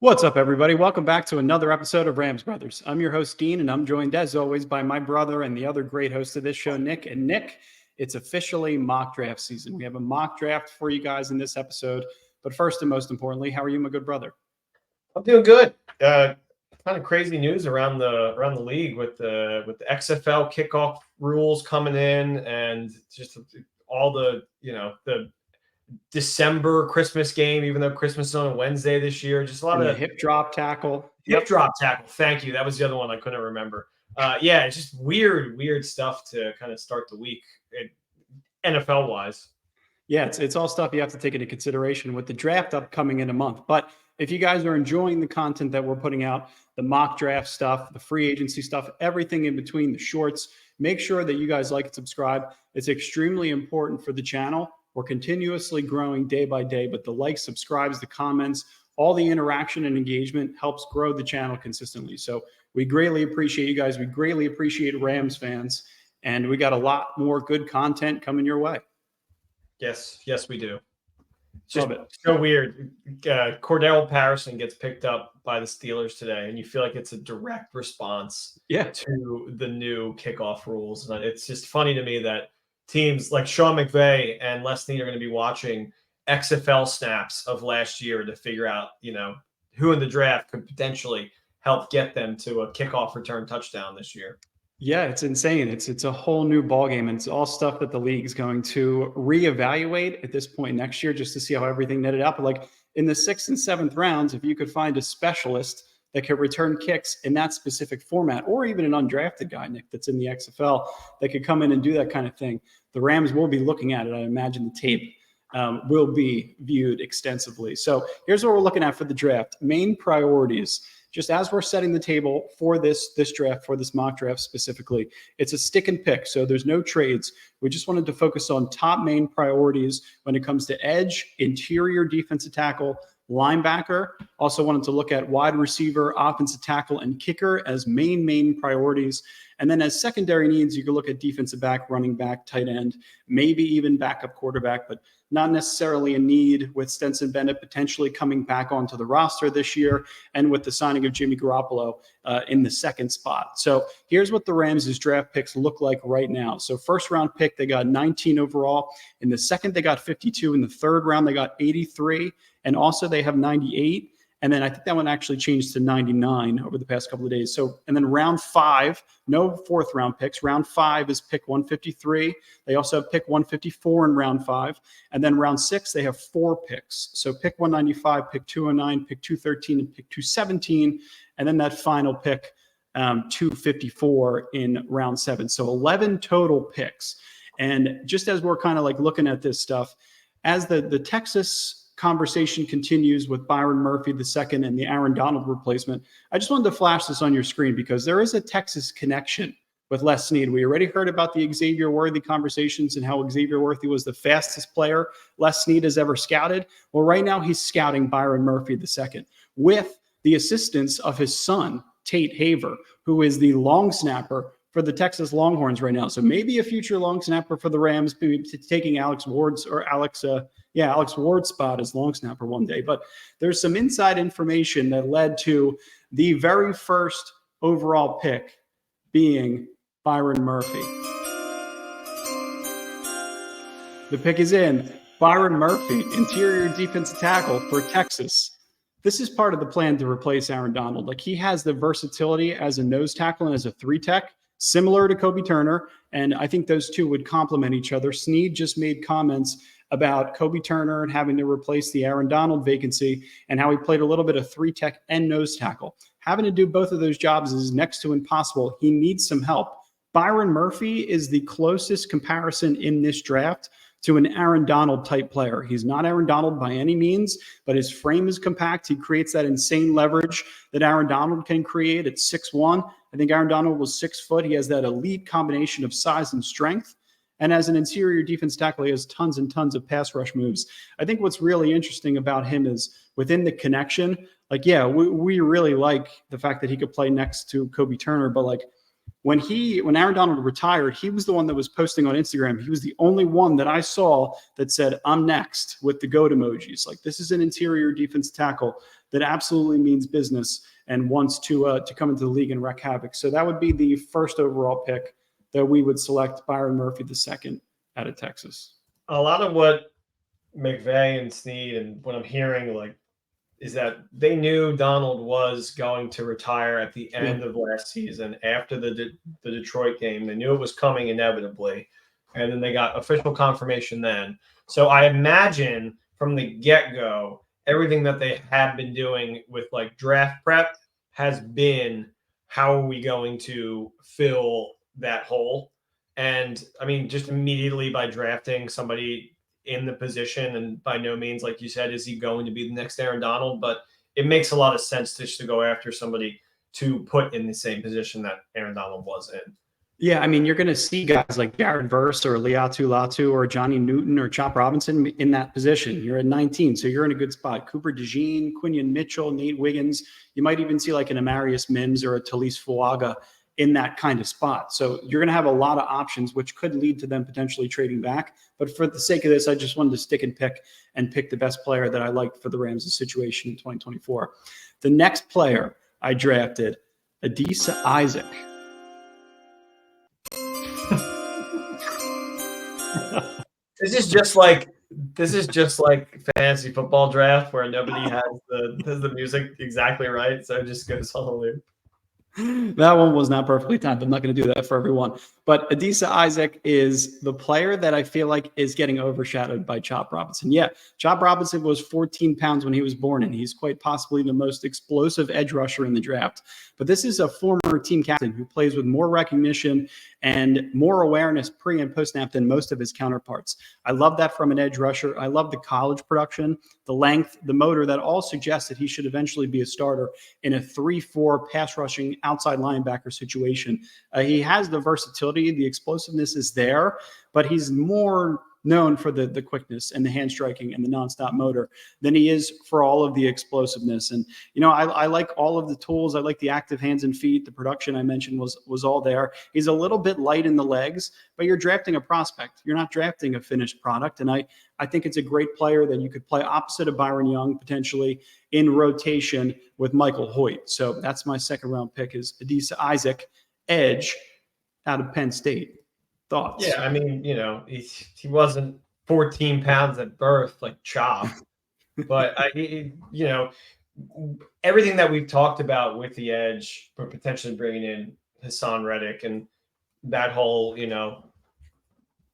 What's up, everybody? Welcome back to another episode of Rams Brothers. I'm your host, Dean, and I'm joined, as always, by my brother and the other great host of this show, Nick. And Nick, it's officially mock draft season. We have a mock draft for you guys in this episode. But first and most importantly, how are you, my good brother? I'm doing good. Kind of crazy news around the league with the XFL kickoff rules coming in, and just all the December Christmas game, even though Christmas is on a Wednesday this year. Just a lot And of the hip drop tackle. hip drop tackle. Thank you. That was the other one I couldn't remember. Yeah, it's just weird stuff to kind of start the week, NFL wise. Yeah, it's all stuff you have to take into consideration with the draft upcoming in a month. But if you guys are enjoying the content that we're putting out, the mock draft stuff, the free agency stuff, everything in between, the shorts, make sure that you guys like and subscribe. It's extremely important for the channel. We're continuously growing day by day, but the likes, subscribes, the comments, all the interaction and engagement helps grow the channel consistently. So we greatly appreciate you guys. We greatly appreciate Rams fans. And we got a lot more good content coming your way. Yes, we do. It's just so weird. Cordell Patterson gets picked up by the Steelers today, and you feel like it's a direct response to the new kickoff rules. And it's just funny to me that teams like Sean McVay and Les Snead are going to be watching XFL snaps of last year to figure out, who in the draft could potentially help get them to a kickoff return touchdown this year. Yeah, it's insane. It's a whole new ballgame, and it's all stuff that the league's going to reevaluate at this point next year just to see how everything netted out. But like in the 6th and 7th rounds, if you could find a specialist that could return kicks in that specific format, or even an undrafted guy, Nick, that's in the XFL that could come in and do that kind of thing, the Rams will be looking at it. I imagine the tape will be viewed extensively. So here's what we're looking at for the draft. Main priorities. Just as we're setting the table for this draft, for this mock draft specifically, it's a stick and pick. So there's no trades. We just wanted to focus on top main priorities when it comes to edge, interior defensive tackle, linebacker. Also wanted to look at wide receiver, offensive tackle, and kicker as main priorities. And then as secondary needs, you can look at defensive back, running back, tight end, maybe even backup quarterback, but not necessarily a need with Stetson Bennett potentially coming back onto the roster this year and with the signing of Jimmy Garoppolo in the second spot. So here's what the Rams' draft picks look like right now. So first round pick, they got 19 overall. In the second, they got 52. In the third round, they got 83. And also they have 98. And then I think that one actually changed to 99 over the past couple of days. So, and then round 5, no 4th round picks. Round 5 is pick 153. They also have pick 154 in round 5. And then round 6, they have 4 picks. So pick 195, pick 209, pick 213, and pick 217. And then that final pick, 254 in round 7. So 11 total picks. And just as we're kind of like looking at this stuff, as the Texas conversation continues with Byron Murphy II and the Aaron Donald replacement, I just wanted to flash this on your screen because there is a Texas connection with Les Snead. We already heard about the Xavier Worthy conversations and how Xavier Worthy was the fastest player Les Snead has ever scouted. Well, right now he's scouting Byron Murphy II with the assistance of his son, Tate Haver, who is the long snapper for the Texas Longhorns right now. So maybe a future long snapper for the Rams, maybe taking Alex Ward's spot as long snapper one day. But there's some inside information that led to the very first overall pick being Byron Murphy. The pick is in. Byron Murphy, interior defensive tackle for Texas. This is part of the plan to replace Aaron Donald. Like, he has the versatility as a nose tackle and as a 3-tech, similar to Kobe Turner, and I think those two would complement each other. Snead just made comments about Kobe Turner and having to replace the Aaron Donald vacancy and how he played a little bit of 3-tech and nose tackle. Having to do both of those jobs is next to impossible. He needs some help. Byron Murphy is the closest comparison in this draft to an Aaron Donald type player. He's not Aaron Donald by any means, but his frame is compact. He creates that insane leverage that Aaron Donald can create at 6'1". I think Aaron Donald was 6 foot. He has that elite combination of size and strength. And as an interior defense tackle, he has tons and tons of pass rush moves. I think what's really interesting about him is within the connection, like, yeah, we really like the fact that he could play next to Kobe Turner, but like when Aaron Donald retired, he was the one that was posting on Instagram. He was the only one that I saw that said, "I'm next," with the goat emojis. Like, this is an interior defense tackle that absolutely means business and wants to come into the league and wreak havoc. So that would be the first overall pick that we would select, Byron Murphy II out of Texas. A lot of what McVay and Snead and what I'm hearing, like, is that they knew Donald was going to retire at the end of last season after the Detroit game. They knew it was coming inevitably, and then they got official confirmation then. So I imagine from the get-go, everything that they have been doing with like draft prep has been, how are we going to fill that hole? And I mean, just immediately by drafting somebody in the position, and by no means, like you said, is he going to be the next Aaron Donald, but it makes a lot of sense to go after somebody to put in the same position that Aaron Donald was in. Yeah, I mean, you're going to see guys like Jared Verse or Liatu Latu or Johnny Newton or Chop Robinson in that position. You're at 19, so you're in a good spot. Cooper DeJean, Quinion Mitchell, Nate Wiggins. You might even see like an Amarius Mims or a Talise Fuaga in that kind of spot. So you're going to have a lot of options, which could lead to them potentially trading back. But for the sake of this, I just wanted to stick and pick the best player that I liked for the Rams' situation in 2024. The next player I drafted, Adisa Isaac. This is just like fantasy football draft where nobody has the music exactly right, so it just goes on a loop. That one was not perfectly timed. I'm not going to do that for everyone. But Adisa Isaac is the player that I feel like is getting overshadowed by Chop Robinson. Yeah, Chop Robinson was 14 pounds when he was born, and he's quite possibly the most explosive edge rusher in the draft. But this is a former team captain who plays with more recognition and more awareness pre and post snap than most of his counterparts. I love that from an edge rusher. I love the college production, the length, the motor, that all suggests that he should eventually be a starter in a 3-4 pass rushing outside linebacker situation. He has the versatility, the explosiveness is there, but he's more known for the quickness and the hand striking and the nonstop motor than he is for all of the explosiveness. And, you know, I like all of the tools. I like the active hands and feet. The production I mentioned was all there. He's a little bit light in the legs, but you're drafting a prospect. You're not drafting a finished product. And I think it's a great player that you could play opposite of Byron Young, potentially in rotation with Michael Hoyt. So that's my second round pick, is Adisa Isaac, edge out of Penn State. Thoughts? Yeah, I mean, you know, he wasn't 14 pounds at birth like Chop, but you know, everything that we've talked about with the edge, but potentially bringing in Hassan Reddick and that whole, you know,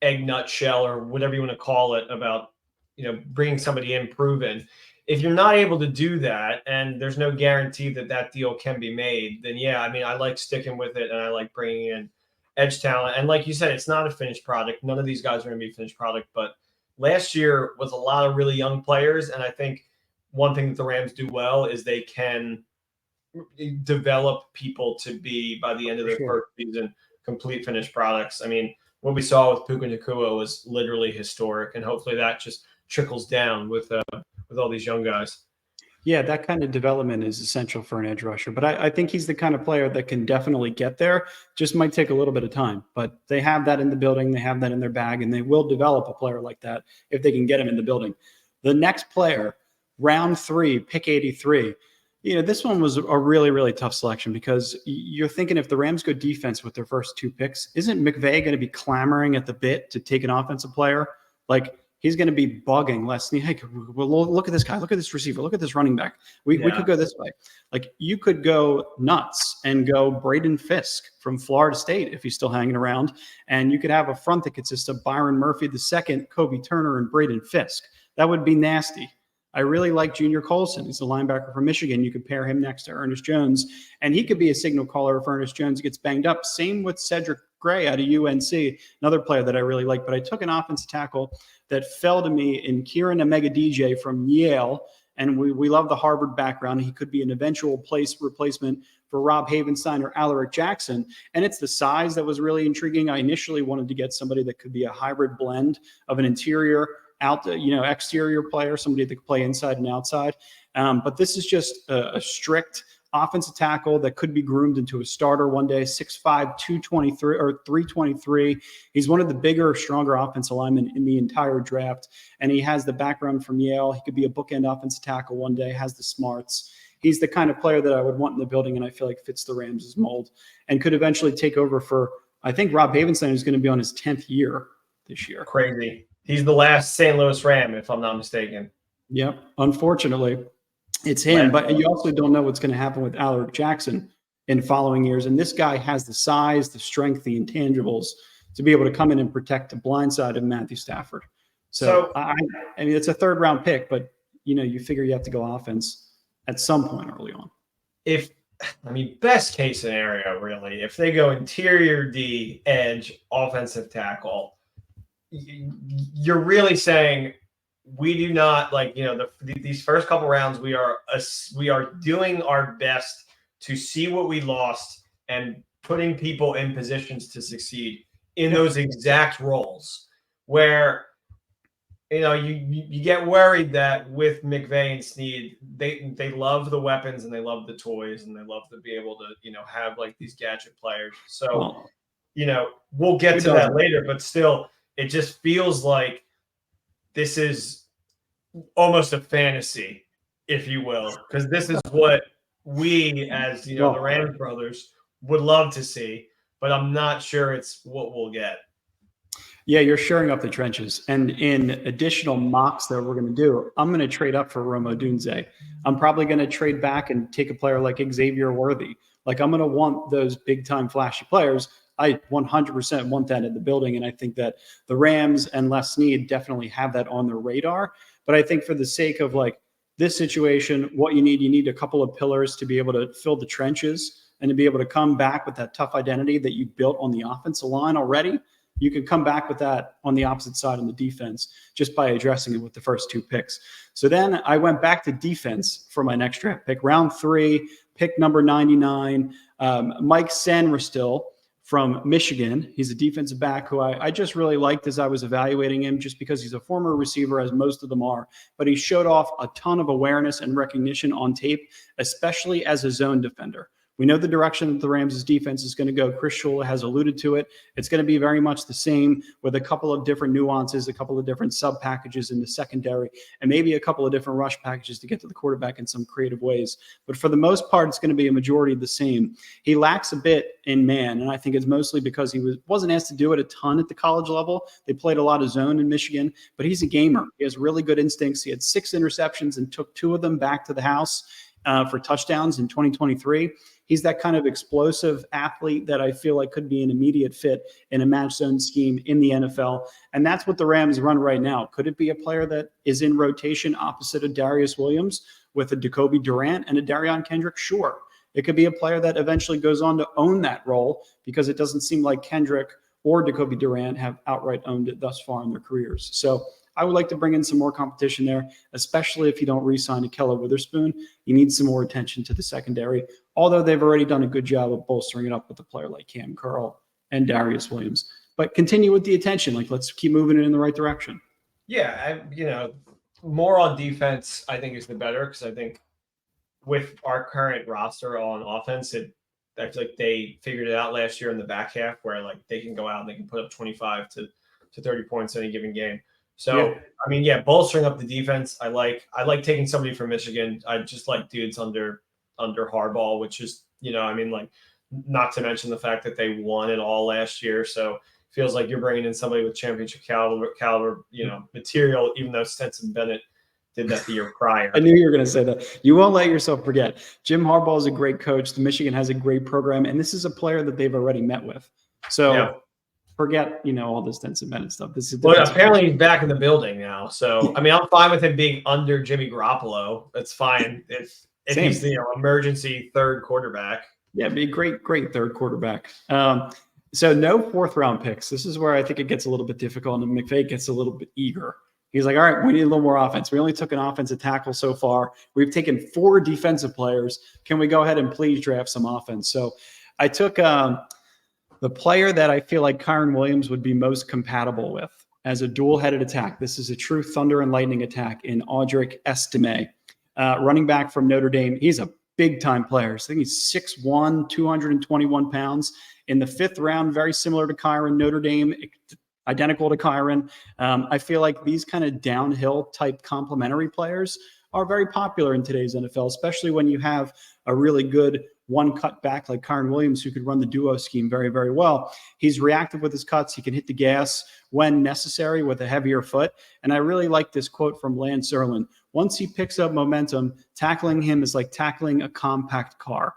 egg nutshell or whatever you want to call it about, you know, bringing somebody in proven. If you're not able to do that, and there's no guarantee that that deal can be made, then yeah, I mean, I like sticking with it, and I like bringing in edge talent. And like you said, it's not a finished product. None of these guys are going to be a finished product. But last year was a lot of really young players. And I think one thing that the Rams do well is they can develop people to be, by the end of their first season, complete finished products. I mean, what we saw with Puka Nacua was literally historic. And hopefully that just trickles down with all these young guys. Yeah, that kind of development is essential for an edge rusher. But I think he's the kind of player that can definitely get there. Just might take a little bit of time. But they have that in the building. They have that in their bag. And they will develop a player like that if they can get him in the building. The next player, round 3, pick 83. You know, this one was a really, really tough selection, because you're thinking if the Rams go defense with their first 2 picks, isn't McVay going to be clamoring at the bit to take an offensive player? Like, he's going to be bugging Les Snead. Hey, well, look at this guy. Look at this receiver. Look at this running back. We could go this way. Like, you could go nuts and go Braden Fisk from Florida State if he's still hanging around. And you could have a front that consists of Byron Murphy II, Kobe Turner, and Braden Fisk. That would be nasty. I really like Junior Colson. He's a linebacker from Michigan. You could pair him next to Ernest Jones, and he could be a signal caller if Ernest Jones gets banged up. Same with Cedric Gray out of UNC, another player that I really like. But I took an offensive tackle that fell to me in Kieran Omega-DJ from Yale, and we love the Harvard background. He could be an eventual replacement for Rob Havenstein or Alaric Jackson. And it's the size that was really intriguing. I initially wanted to get somebody that could be a hybrid blend of an interior exterior player, somebody that could play inside and outside. But this is just a strict offensive tackle that could be groomed into a starter one day, 6'5", 223 or 323. He's one of the bigger, stronger offensive linemen in the entire draft. And he has the background from Yale. He could be a bookend offensive tackle one day, has the smarts. He's the kind of player that I would want in the building, and I feel like fits the Rams' mold and could eventually take over for, I think Rob Havenstein is going to be on his 10th year this year. Crazy. He's the last St. Louis Ram, if I'm not mistaken. Yep. Unfortunately, it's him. But you also don't know what's going to happen with Alaric Jackson in following years. And this guy has the size, the strength, the intangibles to be able to come in and protect the blind side of Matthew Stafford. So I mean, it's a third-round pick, but, you figure you have to go offense at some point early on. Best case scenario, really, if they go interior D, edge, offensive tackle, you're really saying we do not these first couple rounds. We are doing our best to see what we lost and putting people in positions to succeed in those exact roles where you get worried that with McVay and Snead, they love the weapons and they love the toys and they love to be able to have like these gadget players. So we'll get to that later, but still, it just feels like this is almost a fantasy, if you will, because this is what we, as the Rand brothers, would love to see, but I'm not sure it's what we'll get. Yeah, you're shoring up the trenches. And in additional mocks that we're going to do, I'm going to trade up for Rome Odunze. I'm probably going to trade back and take a player like Xavier Worthy. Like, I'm going to want those big-time flashy players. I 100% want that in the building, and I think that the Rams and Les Snead definitely have that on their radar. But I think for the sake of like this situation, what you need a couple of pillars to be able to fill the trenches and to be able to come back with that tough identity that you built on the offensive line already. You can come back with that on the opposite side on the defense just by addressing it with the first two picks. So then I went back to defense for my next draft pick, round 3, pick number 99, Mike Sanderstil from Michigan. He's a defensive back who I just really liked as I was evaluating him, just because he's a former receiver, as most of them are, but he showed off a ton of awareness and recognition on tape, especially as a zone defender. We know the direction that the Rams' defense is going to go. Chris Shula has alluded to it. It's going to be very much the same, with a couple of different nuances, a couple of different sub packages in the secondary, and maybe a couple of different rush packages to get to the quarterback in some creative ways. But for the most part, it's going to be a majority of the same. He lacks a bit in man, and I think it's mostly because he wasn't asked to do it a ton at the college level. They played a lot of zone in Michigan, but he's a gamer. He has really good instincts. He had 6 interceptions and took 2 of them back to the house for touchdowns in 2023. He's that kind of explosive athlete that I feel like could be an immediate fit in a match zone scheme in the NFL. And that's what the Rams run right now. Could it be a player that is in rotation opposite of Darius Williams with a Jacoby Durant and a Darion Kendrick? Sure. It could be a player that eventually goes on to own that role, because it doesn't seem like Kendrick or Jacoby Durant have outright owned it thus far in their careers. So I would like to bring in some more competition there, especially if you don't re-sign Ahkello Witherspoon. You need some more attention to the secondary, although they've already done a good job of bolstering it up with a player like Cam Curl and Darius Williams. But continue with the attention. Like, let's keep moving it in the right direction. Yeah, more on defense, I think, is the better, because I think with our current roster on offense, I feel like they figured it out last year in the back half, where like they can go out and they can put up 25 to 30 points in any given game. So, bolstering up the defense, I like taking somebody from Michigan. I just like dudes under Harbaugh, which is, not to mention the fact that they won it all last year. So feels like you're bringing in somebody with championship caliber, material, even though Stetson Bennett did that the year prior. I knew you were going to say that. You won't let yourself forget. Jim Harbaugh is a great coach. The Michigan has a great program, and this is a player that they've already met with. So forget, all this Stetson Bennett stuff. This is apparently he's back in the building now. So I'm fine with him being under Jimmy Garoppolo. That's fine if he's the emergency third quarterback. Yeah, be a great third quarterback. So no 4th round picks. This is where I think it gets a little bit difficult, and McVay gets a little bit eager. He's like, all right, we need a little more offense. We only took an offensive tackle so far. We've taken 4 defensive players. Can we go ahead and please draft some offense? So I took the player that I feel like Kyron Williams would be most compatible with as a dual-headed attack. This is a true thunder and lightning attack in Audric Estime, running back from Notre Dame. He's a big time players. I think he's 6'1", 221 pounds. In the 5th round, very similar to Kyren, Notre Dame, identical to Kyren. I feel like these kind of downhill type complementary players are very popular in today's NFL, especially when you have a really good one cut back like Kyren Williams, who could run the duo scheme very, very well. He's reactive with his cuts. He can hit the gas when necessary with a heavier foot. And I really like this quote from Lance Erlin. Once he picks up momentum, tackling him is like tackling a compact car.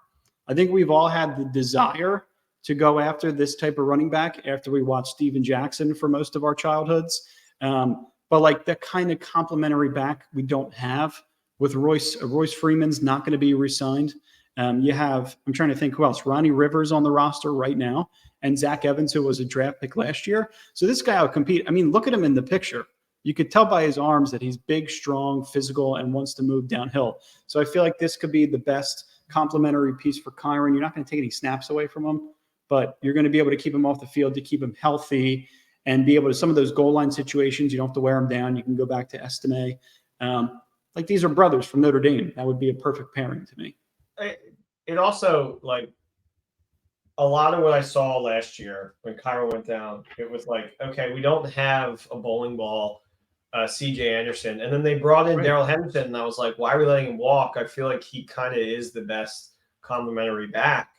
I think we've all had the desire to go after this type of running back after we watched Steven Jackson for most of our childhoods. But like that kind of complimentary back we don't have with Royce. Royce Freeman's not going to be re-signed. You have, I'm trying to think who else, Ronnie Rivers on the roster right now, and Zach Evans, who was a draft pick last year. So this guy will compete. I mean, look at him in the picture. You could tell by his arms that he's big, strong, physical, and wants to move downhill. So I feel like this could be the best complementary piece for Kyren. You're not going to take any snaps away from him, but you're going to be able to keep him off the field, to keep him healthy, and be able to, some of those goal line situations, you don't have to wear him down. You can go back to Estime. Like, these are brothers from Notre Dame. That would be a perfect pairing to me. It also, like, a lot of what I saw last year when Kyren went down, it was like, okay, we don't have a bowling ball, CJ Anderson. And then they brought in Darrell Henderson, and I was like, why are we letting him walk? I feel like he kind of is the best complementary back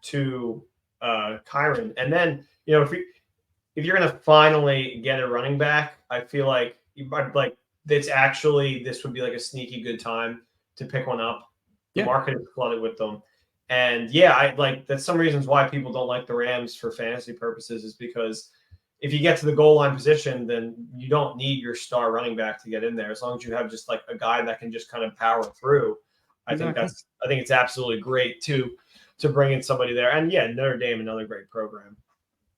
to Kyren. And then, you know, if you're going to finally get a running back, I feel like this would be like a sneaky good time to pick one up. The market is flooded with them. And I like, that's some reasons why people don't like the Rams for fantasy purposes, is because if you get to the goal line position, then you don't need your star running back to get in there. As long as you have just like a guy that can just kind of power through. I think it's absolutely great to bring in somebody there. And Notre Dame, another great program.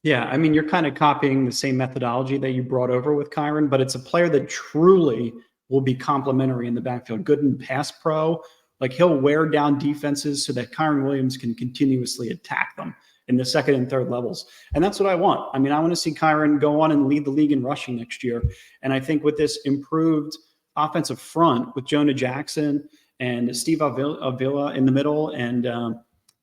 Yeah, I mean, you're kind of copying the same methodology that you brought over with Kyren, but it's a player that truly will be complementary in the backfield. Good in pass pro. Like, he'll wear down defenses so that Kyren Williams can continuously attack them in the 2nd and 3rd levels. And that's what I want. I mean, I want to see Kyren go on and lead the league in rushing next year. And I think with this improved offensive front with Jonah Jackson and Steve Avila in the middle, and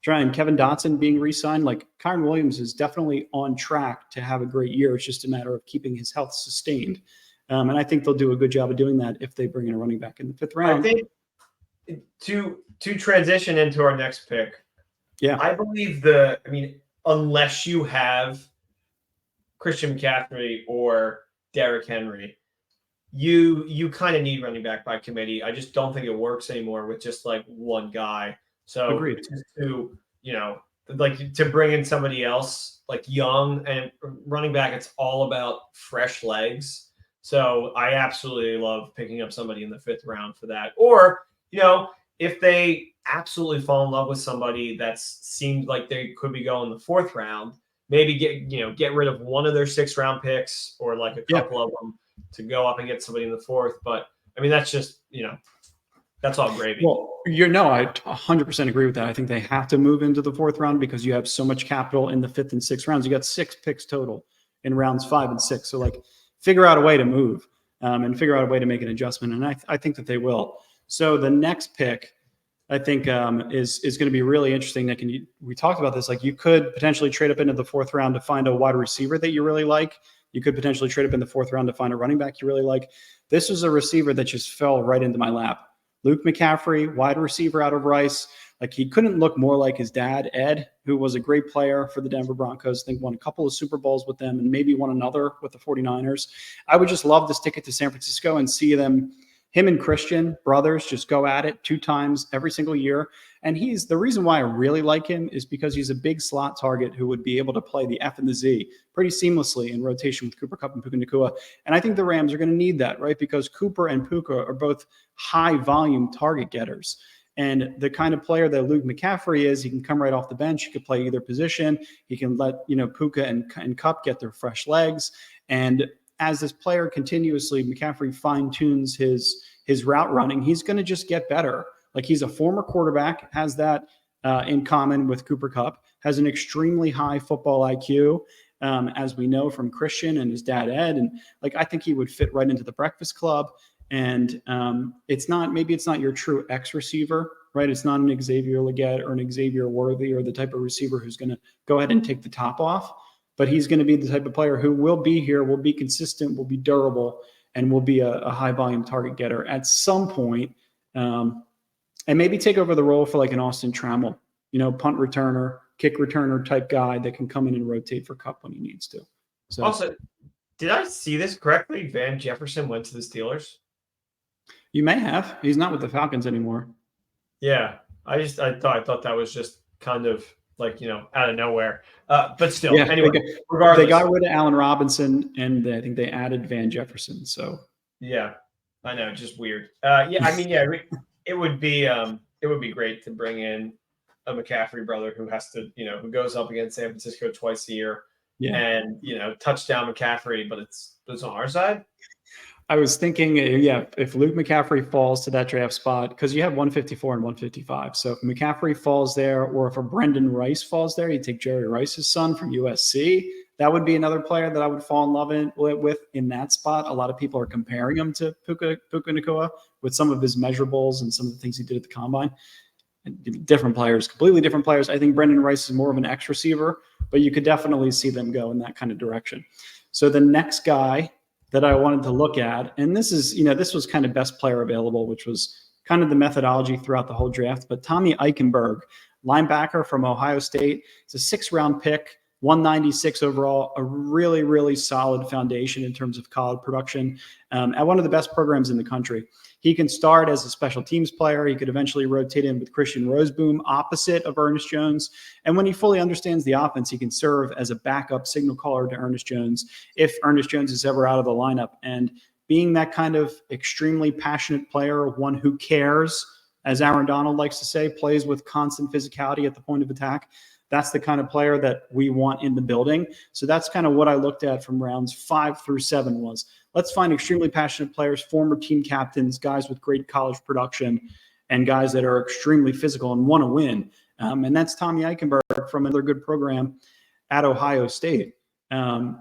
Kevin Dotson being re-signed, like, Kyren Williams is definitely on track to have a great year. It's just a matter of keeping his health sustained. And I think they'll do a good job of doing that if they bring in a running back in the 5th round. I think to transition into our next pick, I believe unless you have Christian McCaffrey or Derrick Henry, you kind of need running back by committee. I just don't think it works anymore with just like one guy. So agreed. To bring in somebody else like young and running back, it's all about fresh legs. So I absolutely love picking up somebody in the 5th round for that. Or, if they absolutely fall in love with somebody that seems like they could be going the 4th round, maybe get rid of one of their 6th round picks, or like a couple of them, to go up and get somebody in the 4th. But I mean, that's just, that's all gravy. Well, I 100% agree with that. I think they have to move into the 4th round because you have so much capital in the 5th and 6th rounds. You got 6 picks total in rounds 5 and 6. So, like, figure out a way to move and figure out a way to make an adjustment. And I think that they will. So the next pick, I think, is going to be really interesting. We talked about this. Like, you could potentially trade up into the 4th round to find a wide receiver that you really like. You could potentially trade up in the 4th round to find a running back you really like. This was a receiver that just fell right into my lap. Luke McCaffrey, wide receiver out of Rice. Like, he couldn't look more like his dad, Ed, who was a great player for the Denver Broncos. I think won a couple of Super Bowls with them and maybe won another with the 49ers. I would just love to stick it to San Francisco and see him and Christian, brothers, just go at it 2 times every single year. And the reason why I really like him is because he's a big slot target who would be able to play the F and the Z pretty seamlessly in rotation with Cooper Kupp and Puka Nacua. And I think the Rams are going to need that, right? Because Cooper and Puka are both high volume target getters. And the kind of player that Luke McCaffrey is, he can come right off the bench. He could play either position. He can let, Puka and Kupp get their fresh legs. And as this player continuously, McCaffrey fine-tunes his route running, he's going to just get better. Like, he's a former quarterback, has that in common with Cooper Kupp, has an extremely high football IQ, as we know from Christian and his dad, Ed. And like, I think he would fit right into the Breakfast Club. And maybe it's not your true X receiver, right? It's not an Xavier Legette or an Xavier Worthy or the type of receiver who's going to go ahead and take the top off. But he's going to be the type of player who will be here, will be consistent, will be durable, and will be a high volume target getter at some point, and maybe take over the role for like an Austin Trammell, punt returner, kick returner type guy that can come in and rotate for Kupp when he needs to. So also, did I see this correctly? Van Jefferson went to the Steelers. You may have. He's not with the Falcons anymore. Yeah, I thought that was just kind of like out of nowhere. But still, anyway, regardless, they got rid of Allen Robinson, and I think they added Van Jefferson. So yeah, I know, just weird. It would be great to bring in a McCaffrey brother who has to who goes up against San Francisco twice a year. Yeah. And touchdown McCaffrey, but it's on our side. I was thinking, if Luke McCaffrey falls to that draft spot, because you have 154 and 155. So if McCaffrey falls there, or if a Brendan Rice falls there, you take Jerry Rice's son from USC. That would be another player that I would fall in love with in that spot. A lot of people are comparing him to Puka Nacua with some of his measurables and some of the things he did at the combine. Different players, completely different players. I think Brendan Rice is more of an X receiver, but you could definitely see them go in that kind of direction. So the next guy that I wanted to look at, and this is, this was kind of best player available, which was kind of the methodology throughout the whole draft, but Tommy Eichenberg, linebacker from Ohio State. It's a 6th-round pick, 196 overall, a really, really solid foundation in terms of college production at one of the best programs in the country. He can start as a special teams player. He could eventually rotate in with Christian Roseboom opposite of Ernest Jones. And when he fully understands the offense, he can serve as a backup signal caller to Ernest Jones if Ernest Jones is ever out of the lineup. And being that kind of extremely passionate player, one who cares, as Aaron Donald likes to say, plays with constant physicality at the point of attack, that's the kind of player that we want in the building. So that's kind of what I looked at from rounds 5 through 7 was, let's find extremely passionate players, former team captains, guys with great college production, and guys that are extremely physical and want to win. And that's Tommy Eichenberg from another good program at Ohio State. The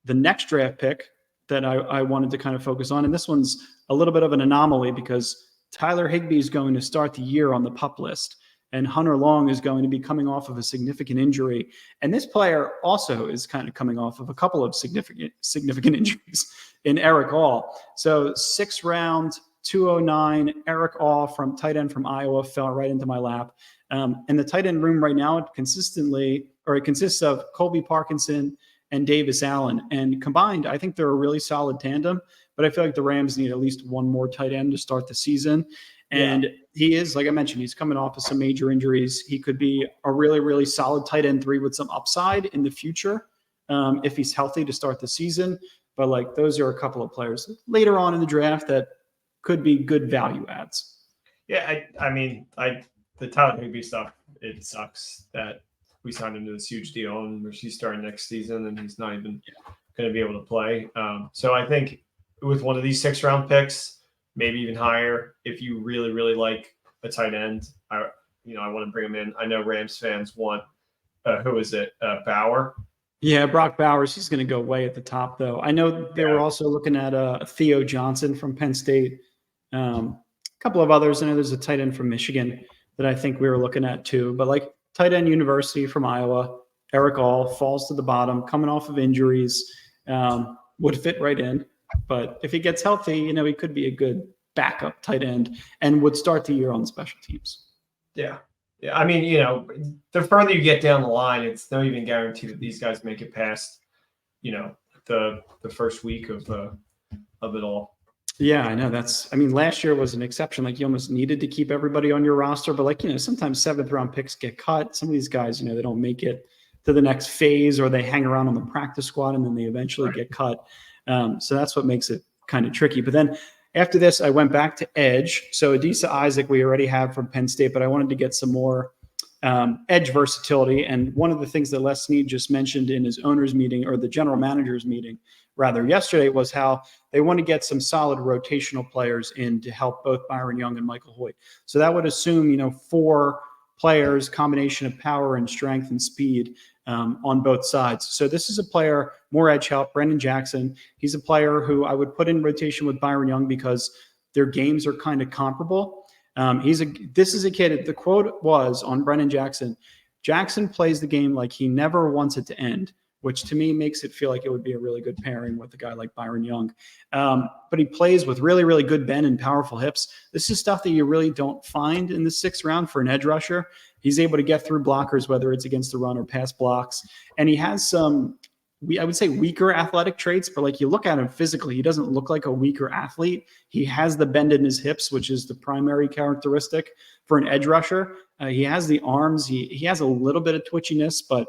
next draft pick that I wanted to kind of focus on, and this one's a little bit of an anomaly because Tyler Higbee is going to start the year on the PUP list, and Hunter Long is going to be coming off of a significant injury. And this player also is kind of coming off of a couple of significant injuries in Eric All. So 6th round, 209, Eric All from tight end from Iowa fell right into my lap. And the tight end room right now, it consists of Colby Parkinson and Davis Allen. And combined, I think they're a really solid tandem, but I feel like the Rams need at least one more tight end to start the season. And he is, like I mentioned, he's coming off of some major injuries. He could be a really, really solid tight end 3 with some upside in the future if he's healthy to start the season. But those are a couple of players later on in the draft that could be good value adds. Yeah, the Tyler Higbee stuff, it sucks that we signed him to this huge deal and he's starting next season and he's not even going to be able to play. So I think with one of these 6th-round picks, maybe even higher, if you really, really like a tight end, I want to bring him in. I know Rams fans want, who is it, Bauer? Yeah, Brock Bowers. He's going to go way at the top, though. I know they were also looking at Theo Johnson from Penn State, a couple of others. I know there's a tight end from Michigan that I think we were looking at too. But tight end University from Iowa, Eric All falls to the bottom, coming off of injuries, would fit right in. But if he gets healthy, he could be a good backup tight end and would start the year on special teams. Yeah. Yeah. I mean, the further you get down the line, it's not even guaranteed that these guys make it past, the first week of it all. Yeah, I know. Last year was an exception. You almost needed to keep everybody on your roster, but sometimes 7th-round picks get cut. Some of these guys, they don't make it to the next phase, or they hang around on the practice squad and then they eventually get cut. So that's what makes it kind of tricky. But then after this, I went back to edge. So Adisa Isaac, we already have from Penn State, but I wanted to get some more edge versatility. And one of the things that Les Snead just mentioned in his owner's meeting, or the general manager's meeting, rather, yesterday, was how they want to get some solid rotational players in to help both Byron Young and Michael Hoyt. So that would assume, 4 players, combination of power and strength and speed on both sides. So this is a player, more edge help, Brendan Jackson. He's a player who I would put in rotation with Byron Young because their games are kind of comparable. This is a kid. The quote was on Brennan Jackson. Jackson plays the game like he never wants it to end, which to me makes it feel like it would be a really good pairing with a guy like Byron Young. But he plays with really, really good bend and powerful hips. This is stuff that you really don't find in the 6th round for an edge rusher. He's able to get through blockers, whether it's against the run or pass blocks. And he has some, I would say, weaker athletic traits, but like you look at him physically, he doesn't look like a weaker athlete. He has the bend in his hips, which is the primary characteristic for an edge rusher. He has the arms. He has a little bit of twitchiness, but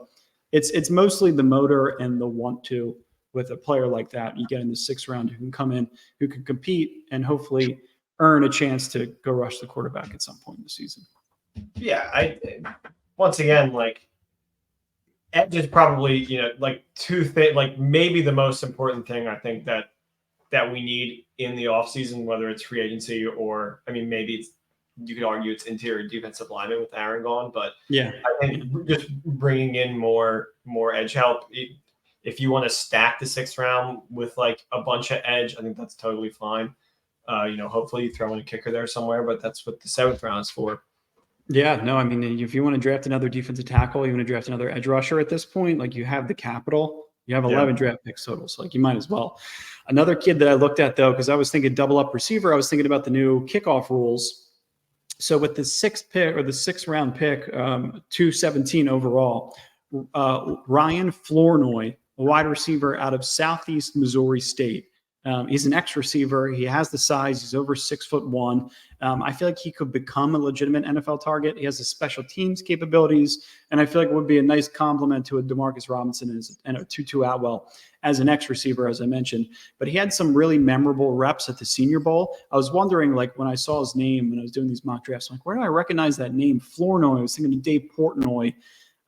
it's mostly the motor and the want to with a player like that. You get in the 6th round who can come in, who can compete, and hopefully earn a chance to go rush the quarterback at some point in the season. Yeah, once again, like, edge is probably, like like maybe the most important thing I think that we need in the offseason, whether it's free agency or, I mean, maybe you could argue it's interior defensive lineman with Aaron gone, but yeah, I think just bringing in more edge help. If you want to stack the 6th round with like a bunch of edge, I think that's totally fine. Hopefully you throw in a kicker there somewhere, but that's what the 7th round is for. Yeah, no, I mean, if you want to draft another defensive tackle, you want to draft another edge rusher at this point, like you have the capital, you have 11 draft picks total. So like you might as well. Another kid that I looked at though, because I was thinking double up receiver, I was thinking about the new kickoff rules. So with the 6th pick or the 6th round pick, 217 overall, Ryan Flournoy, a wide receiver out of Southeast Missouri State. He's an X receiver. He has the size. He's over 6'1". I feel like he could become a legitimate NFL target. He has the special teams capabilities, and I feel like it would be a nice complement to a Demarcus Robinson and a Tutu Atwell as an X receiver, as I mentioned. But he had some really memorable reps at the Senior Bowl. I was wondering, like, when I saw his name when I was doing these mock drafts, I'm like, where do I recognize that name? Flournoy. I was thinking of Dave Portnoy.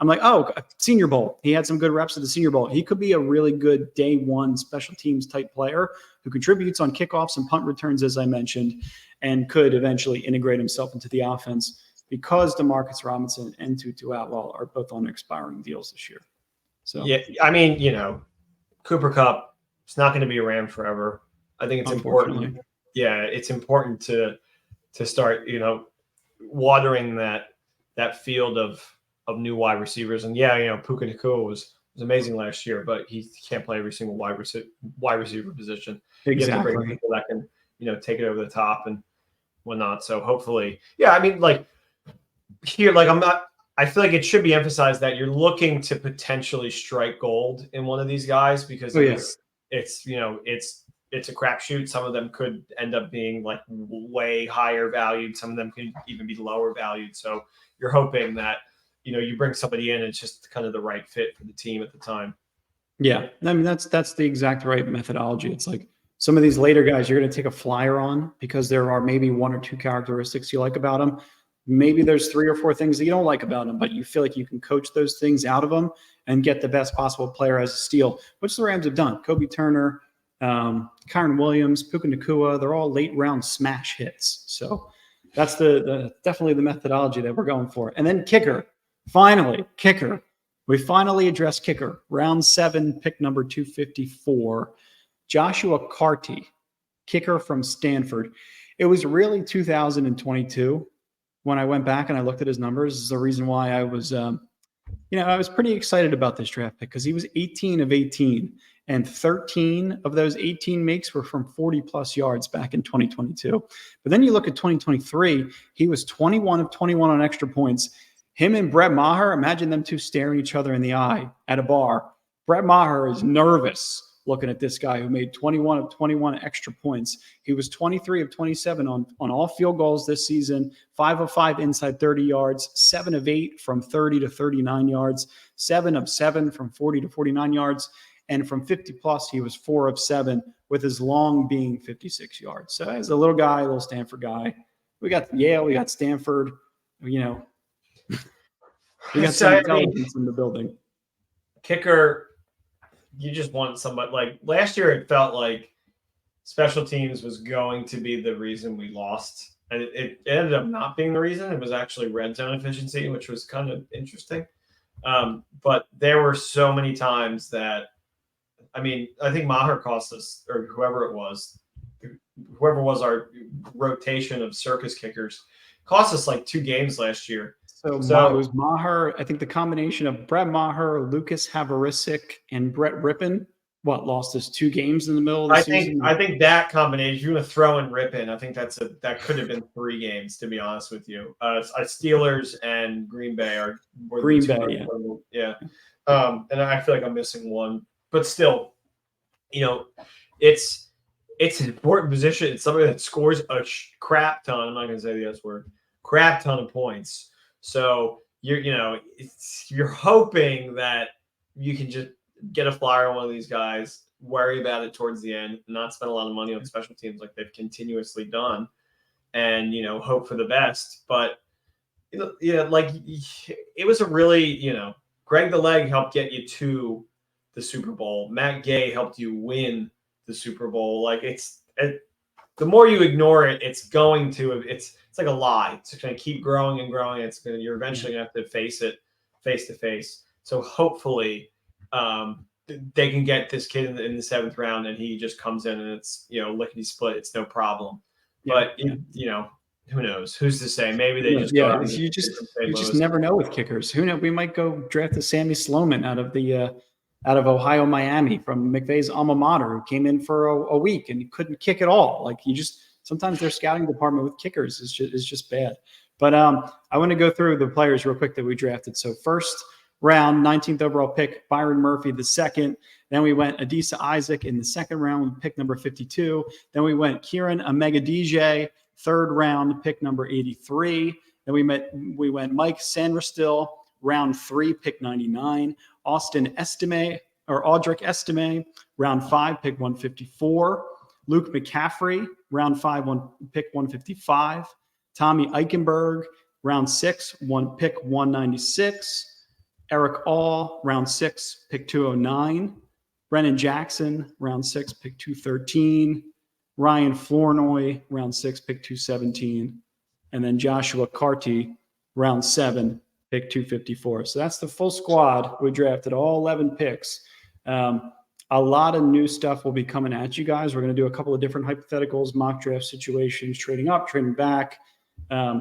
I'm like, oh, Senior Bowl. He had some good reps at the Senior Bowl. He could be a really good day one special teams type player who contributes on kickoffs and punt returns, as I mentioned, and could eventually integrate himself into the offense because Demarcus Robinson and Tutu Atwell are both on expiring deals this year. So yeah, I mean, Cooper Kupp, it's not going to be around forever. I think it's important. Yeah, it's important to start, watering that field of new wide receivers. And yeah, Puka Nacua was amazing last year, but he can't play every single wide receiver position. Exactly. You have to bring people that can, take it over the top and whatnot. So hopefully, yeah, I mean, like here, like I feel like it should be emphasized that you're looking to potentially strike gold in one of these guys because it's a crapshoot. Some of them could end up being like way higher valued. Some of them could even be lower valued. So you're hoping that, you bring somebody in, it's just kind of the right fit for the team at the time. Yeah. I mean, that's the exact right methodology. It's like some of these later guys you're going to take a flyer on because there are maybe 1 or 2 characteristics you like about them. Maybe there's 3 or 4 things that you don't like about them, but you feel like you can coach those things out of them and get the best possible player as a steal, which the Rams have done. Kobe Turner, Kyron Williams, Puka Nacua, they're all late round smash hits. So that's definitely the methodology that we're going for. And then kicker. Finally, kicker. We finally addressed kicker. Round 7, pick number 254. Joshua Carty, kicker from Stanford. It was really 2022 when I went back and I looked at his numbers. This is the reason why I was, I was pretty excited about this draft pick because he was 18 of 18, and 13 of those 18 makes were from 40-plus yards back in 2022. But then you look at 2023, he was 21 of 21 on extra points. Him and Brett Maher, imagine them two staring each other in the eye at a bar. Brett Maher is nervous looking at this guy who made 21 of 21 extra points. He was 23 of 27 on all field goals this season, 5 of 5 inside 30 yards, 7 of 8 from 30 to 39 yards, 7 of 7 from 40 to 49 yards, and from 50-plus, he was 4 of 7, with his long being 56 yards. So as a little guy, a little Stanford guy, we got Yale, we got Stanford, we got some intelligence in the building. Kicker, you just want somebody like last year. It felt like special teams was going to be the reason we lost, and it ended up not being the reason. It was actually red zone efficiency, which was kind of interesting. But there were so many times that, I think Maher cost us, or whoever was our rotation of circus kickers. Cost us like 2 games last year. So it was Maher. I think the combination of Brett Maher, Lucas Havarissic, and Brett Rippon, lost us 2 games in the middle of the season? I think that combination, if you want to throw in Rippon, I think that could have been 3 games, to be honest with you. Steelers and Green Bay were Green Bay, yeah. And I feel like I'm missing one, but still, it's an important position. It's somebody that scores a crap ton. I'm not going to say the S word, crap ton of points. So you're hoping that you can just get a flyer on one of these guys, worry about it towards the end, not spend a lot of money on special teams like they've continuously done, and hope for the best. But like it was a really Greg the Leg helped get you to the Super Bowl. Matt Gay helped you win the Super Bowl. Like the more you ignore it, it's like a lie. It's going to keep growing and growing. You're eventually going to have to face it face to face. So hopefully they can get this kid in the 7th round, and he just comes in and it's lickety split. It's no problem. Yeah, but who knows? Who's to say? Maybe they just go out you just never know with kickers. Who knows? We might go draft a Sammy Sloman out of Ohio, Miami, from McVay's alma mater, who came in for a week and he couldn't kick at all. Like sometimes their scouting department with kickers is just bad. But I want to go through the players real quick that we drafted. So first round, 19th overall pick, Byron Murphy the second. Then we went Adisa Isaac in the 2nd round, pick number 52. Then we went Kieran Omega-DJ, 3rd round, pick number 83. Then we went Mike Sanderstil, round 3, pick 99. Audric Estime, round 5, pick 154. Luke McCaffrey, round 5, pick 155. Tommy Eichenberg, round 6, pick 196. Eric All, round 6, pick 209. Brennan Jackson, round 6, pick 213. Ryan Flournoy, round 6, pick 217. And then Joshua Carty, round 7, pick 254. So that's the full squad. We drafted all 11 picks. A lot of new stuff will be coming at you guys. We're going to do a couple of different hypotheticals, mock draft situations, trading up, trading back. A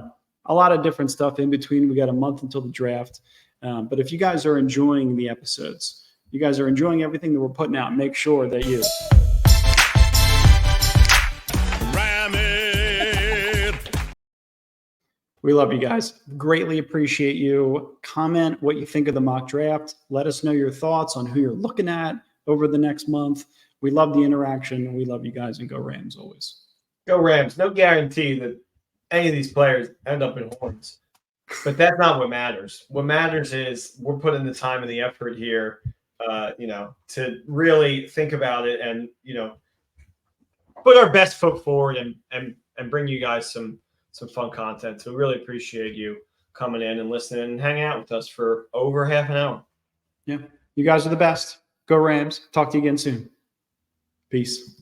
lot of different stuff in between. We got a month until the draft. But if you guys are enjoying the episodes, you guys are enjoying everything that we're putting out, make sure that you ram it. We love you guys. Greatly appreciate you. Comment what you think of the mock draft. Let us know your thoughts on who you're looking at over the next month. We love the interaction. We love you guys, and go Rams always. Go Rams. No guarantee that any of these players end up in horns. But that's not what matters. What matters is we're putting the time and the effort here, to really think about it and, put our best foot forward and bring you guys some fun content. So we really appreciate you coming in and listening and hanging out with us for over half an hour. Yeah. You guys are the best. Go Rams. Talk to you again soon. Peace.